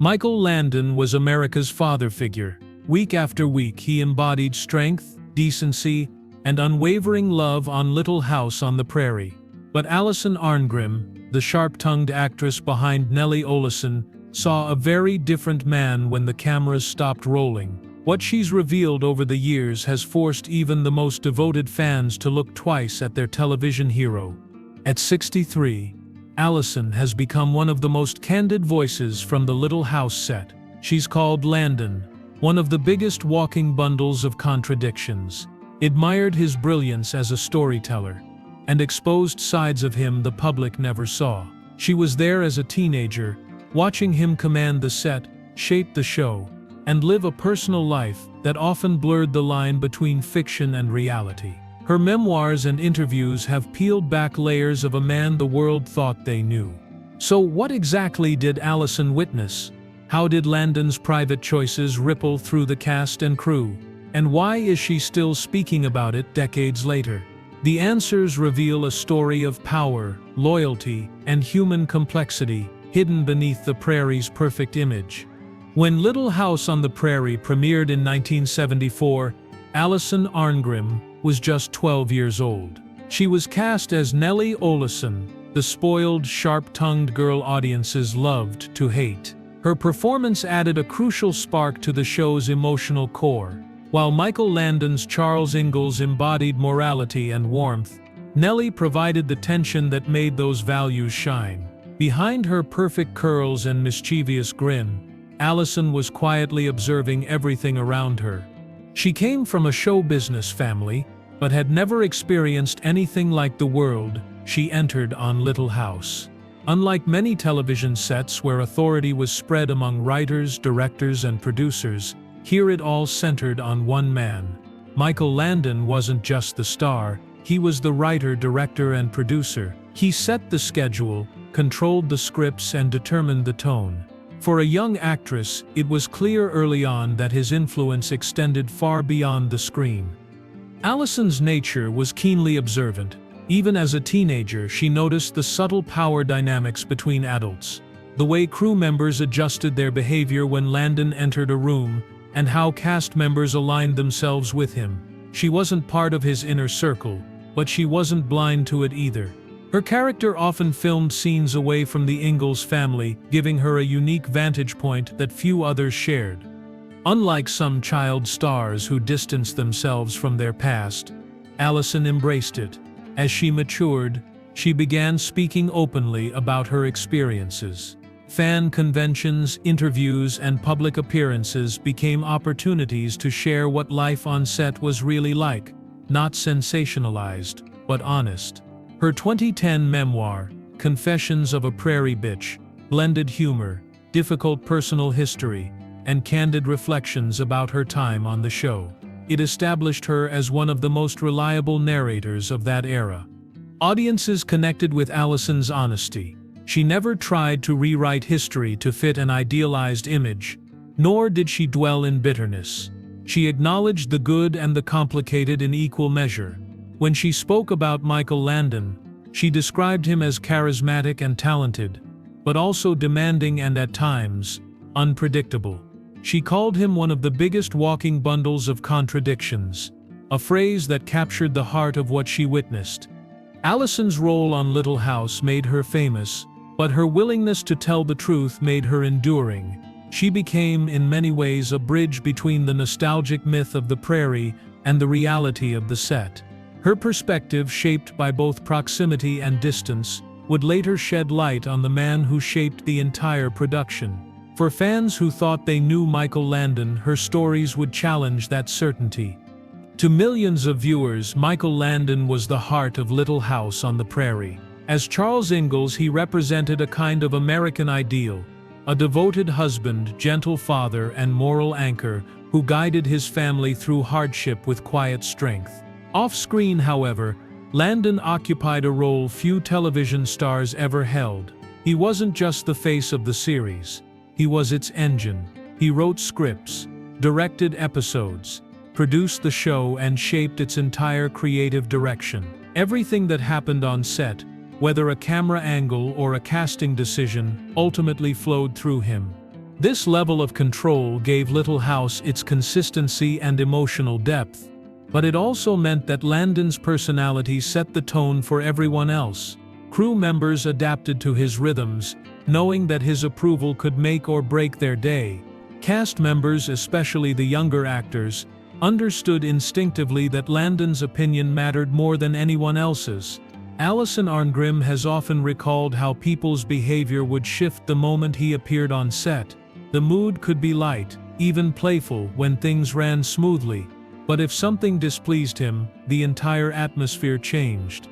Michael Landon was America's father figure. Week after week he embodied strength, decency, and unwavering love on Little House on the Prairie. But Alison Arngrim, the sharp-tongued actress behind Nellie Oleson, saw a very different man when the cameras stopped rolling. What she's revealed over the years has forced even the most devoted fans to look twice at their television hero. At 63, Alison has become one of the most candid voices from the Little House set. She's called Landon one of the biggest walking bundles of contradictions, admired his brilliance as a storyteller, and exposed sides of him the public never saw. She was there as a teenager, watching him command the set, shape the show, and live a personal life that often blurred the line between fiction and reality. Her memoirs and interviews have peeled back layers of a man the world thought they knew. So what exactly did Alison witness? How did Landon's private choices ripple through the cast and crew? And why is she still speaking about it decades later? The answers reveal a story of power, loyalty, and human complexity hidden beneath the Prairie's perfect image. When Little House on the Prairie premiered in 1974, Alison Arngrim was just 12 years old. She was cast as Nellie Oleson, the spoiled, sharp-tongued girl audiences loved to hate. Her performance added a crucial spark to the show's emotional core. While Michael Landon's Charles Ingalls embodied morality and warmth, Nellie provided the tension that made those values shine. Behind her perfect curls and mischievous grin, Alison was quietly observing everything around her. She came from a show business family, but had never experienced anything like the world she entered on Little House. Unlike many television sets where authority was spread among writers, directors, and producers, here it all centered on one man. Michael Landon wasn't just the star, he was the writer, director, and producer. He set the schedule, controlled the scripts, and determined the tone. For a young actress, it was clear early on that his influence extended far beyond the screen. Alison's nature was keenly observant. Even as a teenager, she noticed the subtle power dynamics between adults, the way crew members adjusted their behavior when Landon entered a room, and how cast members aligned themselves with him. She wasn't part of his inner circle, but she wasn't blind to it either. Her character often filmed scenes away from the Ingalls family, giving her a unique vantage point that few others shared. Unlike some child stars who distanced themselves from their past, Alison embraced it. As she matured, she began speaking openly about her experiences. Fan conventions, interviews, and public appearances became opportunities to share what life on set was really like, not sensationalized, but honest. Her 2010 memoir, Confessions of a Prairie Bitch, blended humor, difficult personal history, and candid reflections about her time on the show. It established her as one of the most reliable narrators of that era. Audiences connected with Alison's honesty. She never tried to rewrite history to fit an idealized image, nor did she dwell in bitterness. She acknowledged the good and the complicated in equal measure. When she spoke about Michael Landon, she described him as charismatic and talented, but also demanding and at times, unpredictable. She called him one of the biggest walking bundles of contradictions, a phrase that captured the heart of what she witnessed. Alison's role on Little House made her famous, but her willingness to tell the truth made her enduring. She became, in many ways, a bridge between the nostalgic myth of the Prairie and the reality of the set. Her perspective, shaped by both proximity and distance, would later shed light on the man who shaped the entire production. For fans who thought they knew Michael Landon, her stories would challenge that certainty. To millions of viewers, Michael Landon was the heart of Little House on the Prairie. As Charles Ingalls, he represented a kind of American ideal, a devoted husband, gentle father, and moral anchor who guided his family through hardship with quiet strength. Off-screen, however, Landon occupied a role few television stars ever held. He wasn't just the face of the series. He was its engine. He wrote scripts, directed episodes, produced the show, and shaped its entire creative direction. Everything that happened on set, whether a camera angle or a casting decision, ultimately flowed through him. This level of control gave Little House its consistency and emotional depth, but it also meant that Landon's personality set the tone for everyone else. Crew members adapted to his rhythms, knowing that his approval could make or break their day. Cast members, especially the younger actors, understood instinctively that Landon's opinion mattered more than anyone else's. Alison Arngrim has often recalled how people's behavior would shift the moment he appeared on set. The mood could be light, even playful when things ran smoothly, but if something displeased him, the entire atmosphere changed.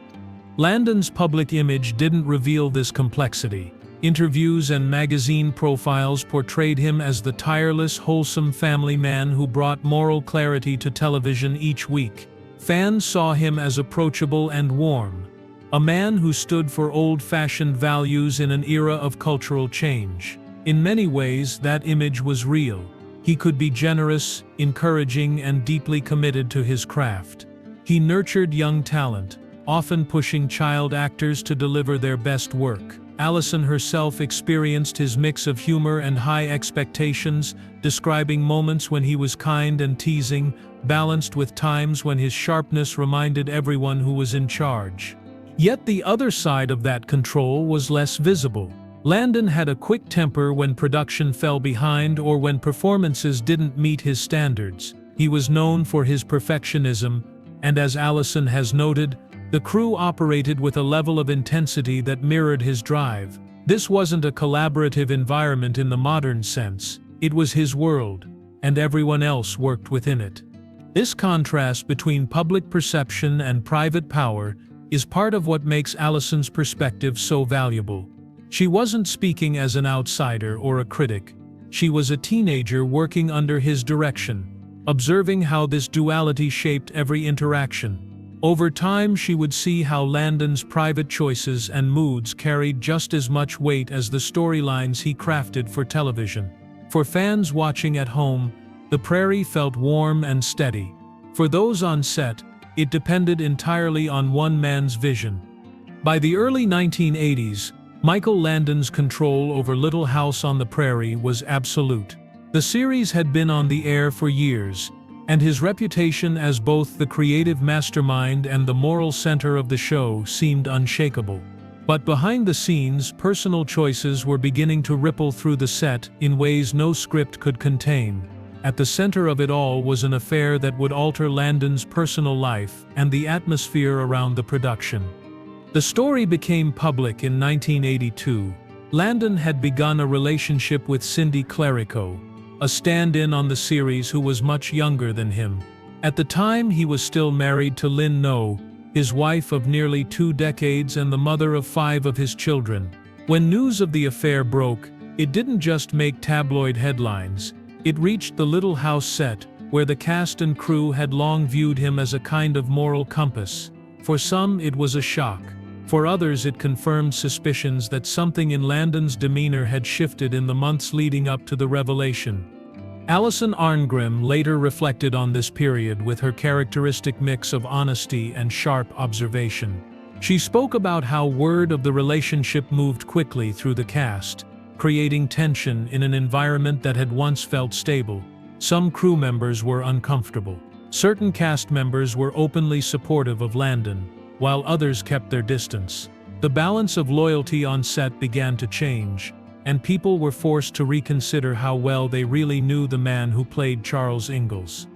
Landon's public image didn't reveal this complexity. Interviews and magazine profiles portrayed him as the tireless, wholesome family man who brought moral clarity to television each week. Fans saw him as approachable and warm, a man who stood for old-fashioned values in an era of cultural change. In many ways, that image was real. He could be generous, encouraging, and deeply committed to his craft. He nurtured young talent, often pushing child actors to deliver their best work. Alison herself experienced his mix of humor and high expectations, describing moments when he was kind and teasing, balanced with times when his sharpness reminded everyone who was in charge. Yet the other side of that control was less visible. Landon had a quick temper when production fell behind or when performances didn't meet his standards. He was known for his perfectionism, and as Alison has noted, the crew operated with a level of intensity that mirrored his drive. This wasn't a collaborative environment in the modern sense. It was his world, and everyone else worked within it. This contrast between public perception and private power is part of what makes Alison's perspective so valuable. She wasn't speaking as an outsider or a critic. She was a teenager working under his direction, observing how this duality shaped every interaction. Over time, she would see how Landon's private choices and moods carried just as much weight as the storylines he crafted for television. For fans watching at home, the Prairie felt warm and steady. For those on set, it depended entirely on one man's vision. By the early 1980s, Michael Landon's control over Little House on the Prairie was absolute. The series had been on the air for years, and his reputation as both the creative mastermind and the moral center of the show seemed unshakable. But behind the scenes, personal choices were beginning to ripple through the set in ways no script could contain. At the center of it all was an affair that would alter Landon's personal life and the atmosphere around the production. The story became public in 1982. Landon had begun a relationship with Cindy Clerico, a stand-in on the series who was much younger than him. At the time, he was still married to Lynn No, his wife of nearly 2 decades and the mother of 5 of his children. When news of the affair broke, it didn't just make tabloid headlines. It reached the Little House set, where the cast and crew had long viewed him as a kind of moral compass. For some, it was a shock. For others, it confirmed suspicions that something in Landon's demeanor had shifted in the months leading up to the revelation. Alison Arngrim later reflected on this period with her characteristic mix of honesty and sharp observation. She spoke about how word of the relationship moved quickly through the cast, creating tension in an environment that had once felt stable. Some crew members were uncomfortable. Certain cast members were openly supportive of Landon, while others kept their distance. The balance of loyalty on set began to change, and people were forced to reconsider how well they really knew the man who played Charles Ingalls.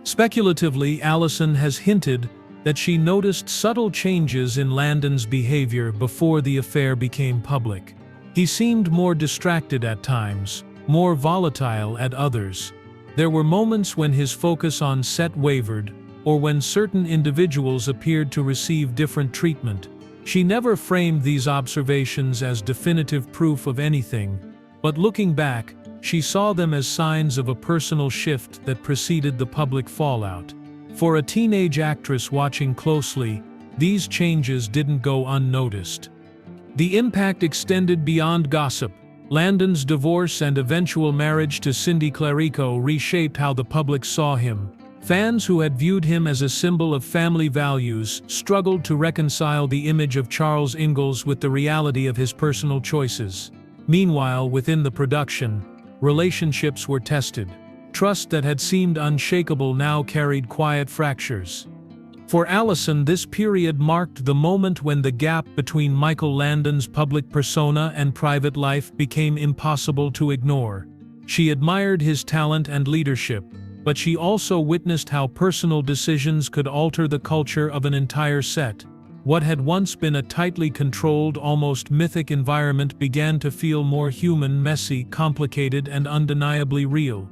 Speculatively, Alison has hinted that she noticed subtle changes in Landon's behavior before the affair became public. He seemed more distracted at times, more volatile at others. There were moments when his focus on set wavered, or when certain individuals appeared to receive different treatment. She never framed these observations as definitive proof of anything, but looking back, she saw them as signs of a personal shift that preceded the public fallout. For a teenage actress watching closely, these changes didn't go unnoticed. The impact extended beyond gossip. Landon's divorce and eventual marriage to Cindy Clerico reshaped how the public saw him. Fans who had viewed him as a symbol of family values struggled to reconcile the image of Charles Ingalls with the reality of his personal choices. Meanwhile, within the production, Relationships were tested. Trust that had seemed unshakable now carried quiet fractures. For Alison, this period marked the moment when the gap between Michael Landon's public persona and private life became impossible to ignore. She admired his talent and leadership, but she also witnessed how personal decisions could alter the culture of an entire set. What had once been a tightly controlled, almost mythic environment began to feel more human, messy, complicated, and undeniably real.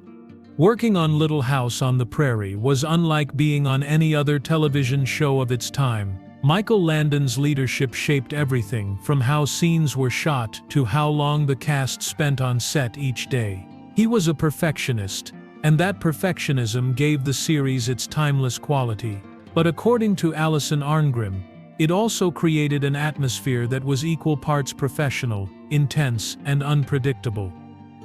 Working on Little House on the Prairie was unlike being on any other television show of its time. Michael Landon's leadership shaped everything, from how scenes were shot to how long the cast spent on set each day. He was a perfectionist, and that perfectionism gave the series its timeless quality. But according to Alison Arngrim, it also created an atmosphere that was equal parts professional, intense, and unpredictable.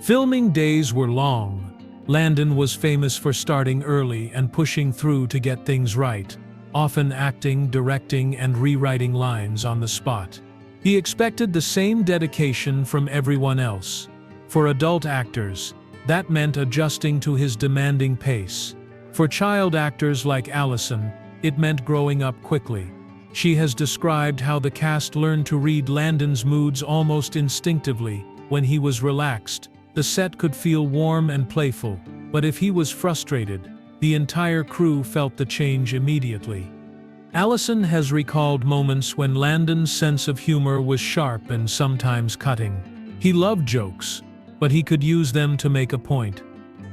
Filming days were long. Landon was famous for starting early and pushing through to get things right, often acting, directing, and rewriting lines on the spot. He expected the same dedication from everyone else. For adult actors, that meant adjusting to his demanding pace. For child actors like Alison, it meant growing up quickly. She has described how the cast learned to read Landon's moods almost instinctively. When he was relaxed, the set could feel warm and playful, but if he was frustrated, the entire crew felt the change immediately. Alison has recalled moments when Landon's sense of humor was sharp and sometimes cutting. He loved jokes, but he could use them to make a point.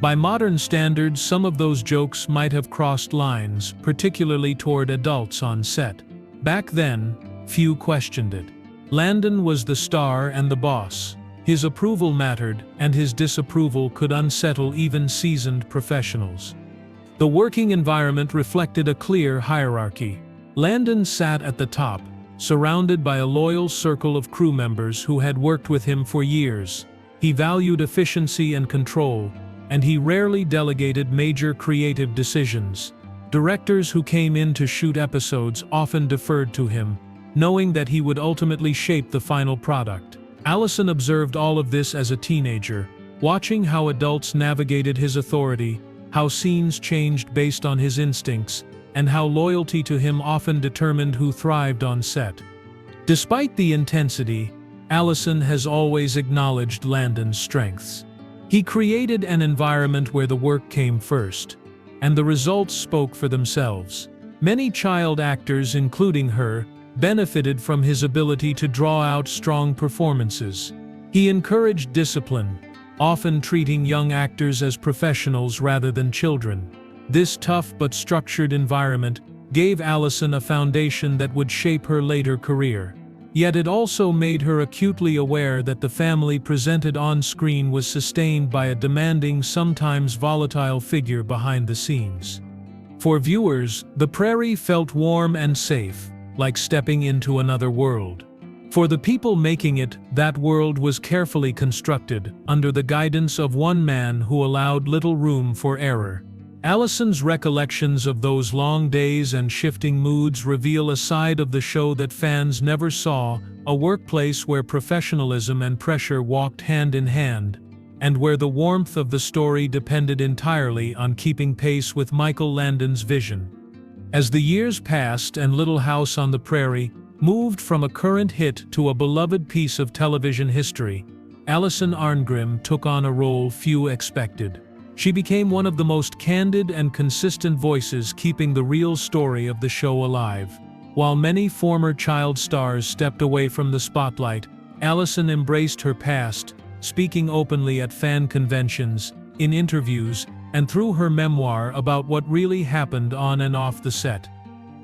By modern standards, some of those jokes might have crossed lines, particularly toward adults on set. Back then, few questioned it. Landon was the star and the boss. His approval mattered, and his disapproval could unsettle even seasoned professionals. The working environment reflected a clear hierarchy. Landon sat at the top, surrounded by a loyal circle of crew members who had worked with him for years. He valued efficiency and control, and he rarely delegated major creative decisions. Directors who came in to shoot episodes often deferred to him, knowing that he would ultimately shape the final product. Alison observed all of this as a teenager, watching how adults navigated his authority, how scenes changed based on his instincts, and how loyalty to him often determined who thrived on set. Despite the intensity, Alison has always acknowledged Landon's strengths. He created an environment where the work came first, and the results spoke for themselves. Many child actors, including her, benefited from his ability to draw out strong performances. He encouraged discipline, often treating young actors as professionals rather than children. This tough but structured environment gave Alison a foundation that would shape her later career. Yet it also made her acutely aware that the family presented on screen was sustained by a demanding, sometimes volatile figure behind the scenes. For viewers, the Prairie felt warm and safe, like stepping into another world. For the people making it, that world was carefully constructed, under the guidance of one man who allowed little room for error. Alison's recollections of those long days and shifting moods reveal a side of the show that fans never saw, a workplace where professionalism and pressure walked hand in hand, and where the warmth of the story depended entirely on keeping pace with Michael Landon's vision. As the years passed and Little House on the Prairie moved from a current hit to a beloved piece of television history, Alison Arngrim took on a role few expected. She became one of the most candid and consistent voices keeping the real story of the show alive. While many former child stars stepped away from the spotlight, Alison embraced her past, speaking openly at fan conventions, in interviews, and through her memoir about what really happened on and off the set.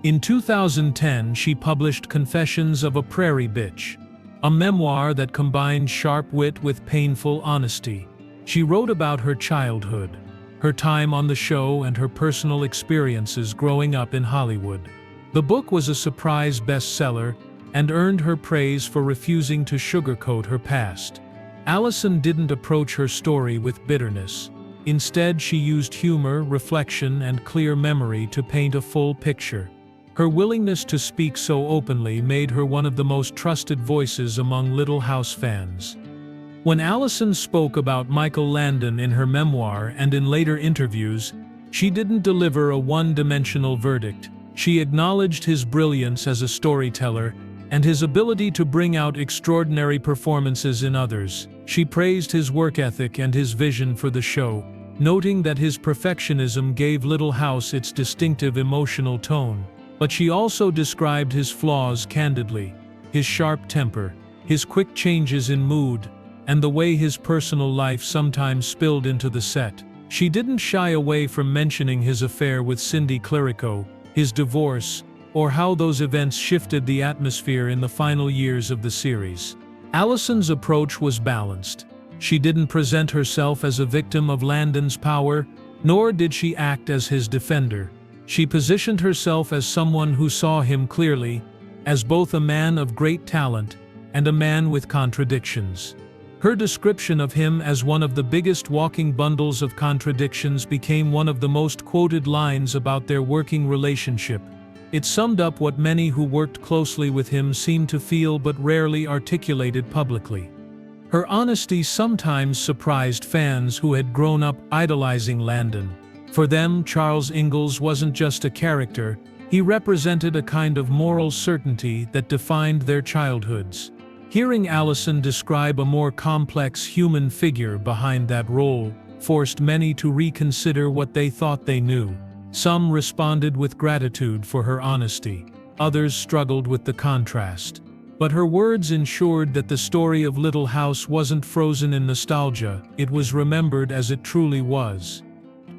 In 2010, she published Confessions of a Prairie Bitch, a memoir that combined sharp wit with painful honesty. She wrote about her childhood, her time on the show, and her personal experiences growing up in Hollywood. The book was a surprise bestseller and earned her praise for refusing to sugarcoat her past. Alison didn't approach her story with bitterness. Instead, she used humor, reflection, and clear memory to paint a full picture. Her willingness to speak so openly made her one of the most trusted voices among Little House fans. When Alison spoke about Michael Landon in her memoir and in later interviews, she didn't deliver a one-dimensional verdict. She acknowledged his brilliance as a storyteller and his ability to bring out extraordinary performances in others. She praised his work ethic and his vision for the show, noting that his perfectionism gave Little House its distinctive emotional tone. But she also described his flaws candidly: his sharp temper, his quick changes in mood, and the way his personal life sometimes spilled into the set. She didn't shy away from mentioning his affair with Cindy Clerico, his divorce, or how those events shifted the atmosphere in the final years of the series. Alison's approach was balanced. She didn't present herself as a victim of Landon's power, nor did she act as his defender. She positioned herself as someone who saw him clearly, as both a man of great talent and a man with contradictions. Her description of him as one of the biggest walking bundles of contradictions became one of the most quoted lines about their working relationship. It summed up what many who worked closely with him seemed to feel but rarely articulated publicly. Her honesty sometimes surprised fans who had grown up idolizing Landon. For them, Charles Ingalls wasn't just a character, he represented a kind of moral certainty that defined their childhoods. Hearing Alison describe a more complex human figure behind that role forced many to reconsider what they thought they knew. Some responded with gratitude for her honesty, others struggled with the contrast. But her words ensured that the story of Little House wasn't frozen in nostalgia, it was remembered as it truly was.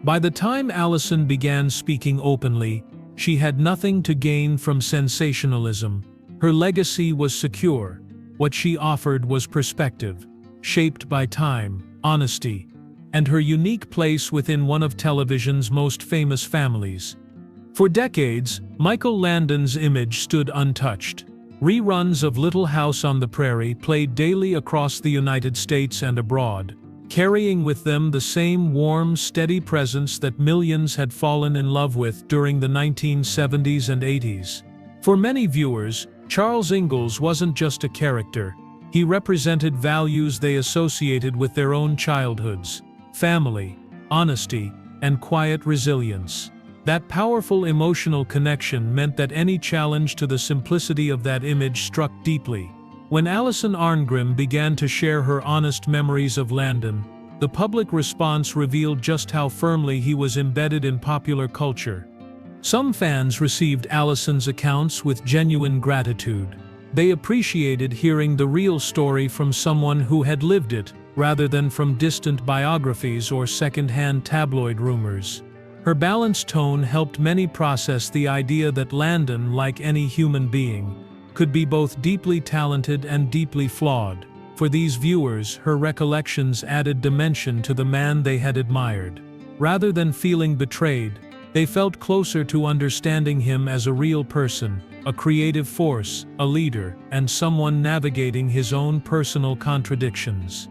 By the time Alison began speaking openly, she had nothing to gain from sensationalism. Her legacy was secure. What she offered was perspective, shaped by time, honesty, and her unique place within one of television's most famous families. For decades, Michael Landon's image stood untouched. Reruns of Little House on the Prairie played daily across the United States and abroad, carrying with them the same warm, steady presence that millions had fallen in love with during the 1970s and 80s. For many viewers, Charles Ingalls wasn't just a character, he represented values they associated with their own childhoods: family, honesty, and quiet resilience. That powerful emotional connection meant that any challenge to the simplicity of that image struck deeply. When Alison Arngrim began to share her honest memories of Landon, the public response revealed just how firmly he was embedded in popular culture. Some fans received Alison's accounts with genuine gratitude. They appreciated hearing the real story from someone who had lived it, rather than from distant biographies or second-hand tabloid rumors. Her balanced tone helped many process the idea that Landon, like any human being, could be both deeply talented and deeply flawed. For these viewers, her recollections added dimension to the man they had admired. Rather than feeling betrayed, they felt closer to understanding him as a real person, a creative force, a leader, and someone navigating his own personal contradictions.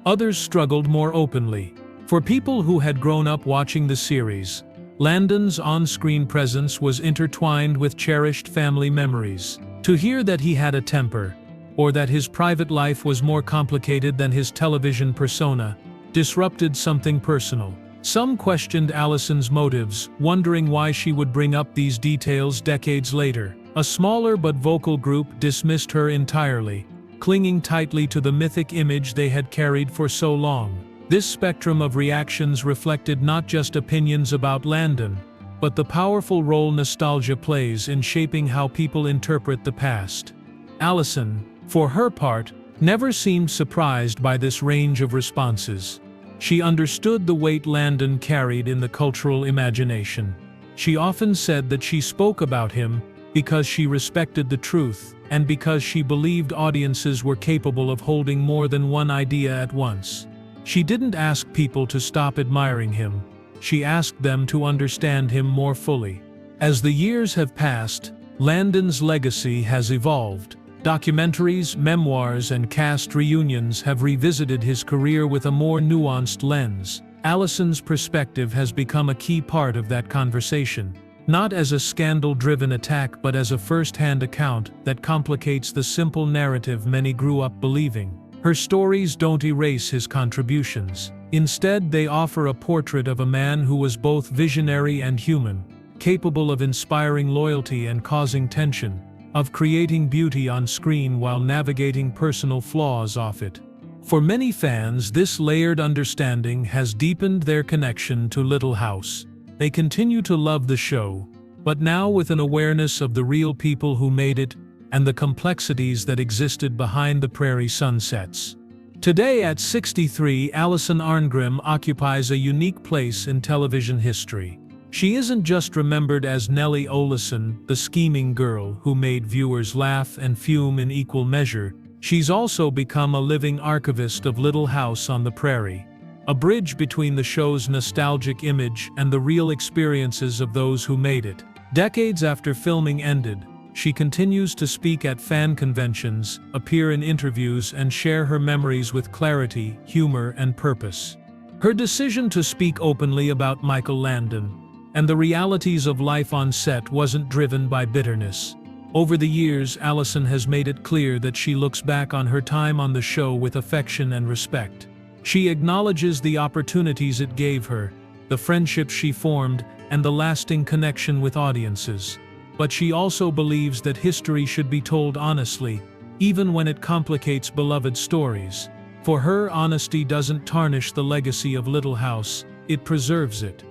Others struggled more openly. For people who had grown up watching the series, Landon's on-screen presence was intertwined with cherished family memories. To hear that he had a temper, or that his private life was more complicated than his television persona, disrupted something personal. Some questioned Alison's motives, wondering why she would bring up these details decades later. A smaller but vocal group dismissed her entirely, clinging tightly to the mythic image they had carried for so long. This spectrum of reactions reflected not just opinions about Landon, but the powerful role nostalgia plays in shaping how people interpret the past. Alison, for her part, never seemed surprised by this range of responses. She understood the weight Landon carried in the cultural imagination. She often said that she spoke about him because she respected the truth, and because she believed audiences were capable of holding more than one idea at once. She didn't ask people to stop admiring him, she asked them to understand him more fully. As the years have passed, Landon's legacy has evolved. Documentaries, memoirs, and cast reunions have revisited his career with a more nuanced lens. Alison's perspective has become a key part of that conversation, not as a scandal-driven attack but as a first-hand account that complicates the simple narrative many grew up believing. Her stories don't erase his contributions. Instead, they offer a portrait of a man who was both visionary and human, capable of inspiring loyalty and causing tension, of creating beauty on screen while navigating personal flaws off it. For many fans, this layered understanding has deepened their connection to Little House. They continue to love the show, but now with an awareness of the real people who made it and the complexities that existed behind the Prairie sunsets. Today at 63, Alison Arngrim occupies a unique place in television history. She isn't just remembered as Nellie Oleson, the scheming girl who made viewers laugh and fume in equal measure. She's also become a living archivist of Little House on the Prairie, a bridge between the show's nostalgic image and the real experiences of those who made it. Decades after filming ended, she continues to speak at fan conventions, appear in interviews, and share her memories with clarity, humor, and purpose. Her decision to speak openly about Michael Landon and the realities of life on set wasn't driven by bitterness. Over the years, Alison has made it clear that she looks back on her time on the show with affection and respect. She acknowledges the opportunities it gave her, the friendships she formed, and the lasting connection with audiences. But she also believes that history should be told honestly, even when it complicates beloved stories. For her, honesty doesn't tarnish the legacy of Little House, it preserves it.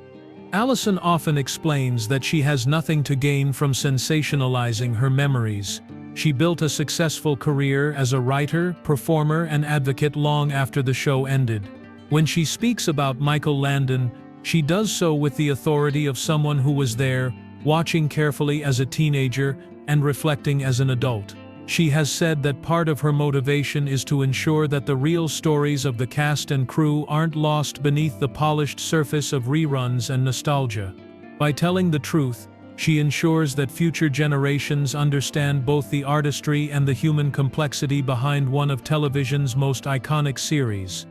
Alison often explains that she has nothing to gain from sensationalizing her memories. She built a successful career as a writer, performer, and advocate long after the show ended. When she speaks about Michael Landon, she does so with the authority of someone who was there, watching carefully as a teenager and reflecting as an adult. She has said that part of her motivation is to ensure that the real stories of the cast and crew aren't lost beneath the polished surface of reruns and nostalgia. By telling the truth, she ensures that future generations understand both the artistry and the human complexity behind one of television's most iconic series.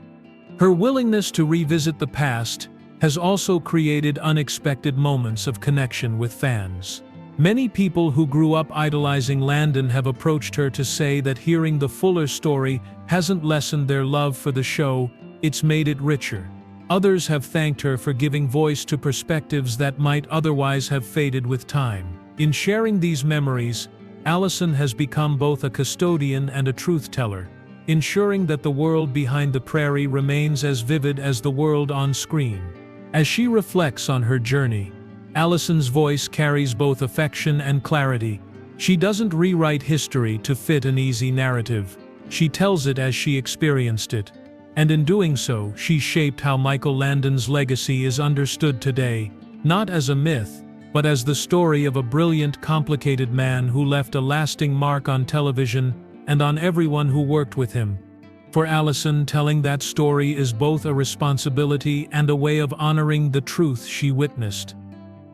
Her willingness to revisit the past has also created unexpected moments of connection with fans. Many people who grew up idolizing Landon have approached her to say that hearing the fuller story hasn't lessened their love for the show, it's made it richer. Others have thanked her for giving voice to perspectives that might otherwise have faded with time. In sharing these memories, Alison has become both a custodian and a truth-teller, ensuring that the world behind the Prairie remains as vivid as the world on screen. As she reflects on her journey, Alison's voice carries both affection and clarity. She doesn't rewrite history to fit an easy narrative. She tells it as she experienced it. And in doing so, she shaped how Michael Landon's legacy is understood today, not as a myth, but as the story of a brilliant, complicated man who left a lasting mark on television and on everyone who worked with him. For Alison, telling that story is both a responsibility and a way of honoring the truth she witnessed.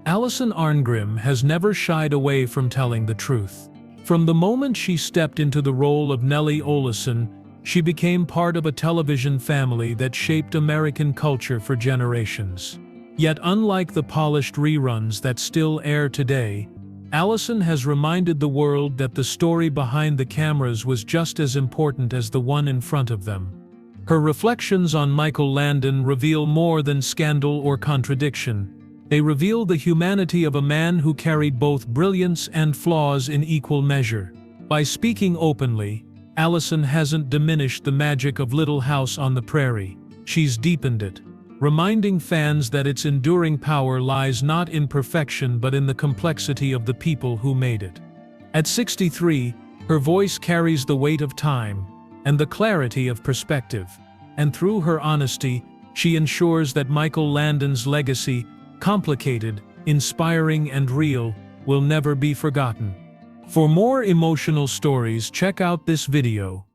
Alison Arngrim has never shied away from telling the truth. From the moment she stepped into the role of Nellie Oleson, she became part of a television family that shaped American culture for generations. Yet unlike the polished reruns that still air today, Alison has reminded the world that the story behind the cameras was just as important as the one in front of them. Her reflections on Michael Landon reveal more than scandal or contradiction. They reveal the humanity of a man who carried both brilliance and flaws in equal measure. By speaking openly, Alison hasn't diminished the magic of Little House on the Prairie. She's deepened it, reminding fans that its enduring power lies not in perfection but in the complexity of the people who made it. At 63, her voice carries the weight of time and the clarity of perspective, and through her honesty, she ensures that Michael Landon's legacy, complicated, inspiring, and real, will never be forgotten. For more emotional stories, check out this video.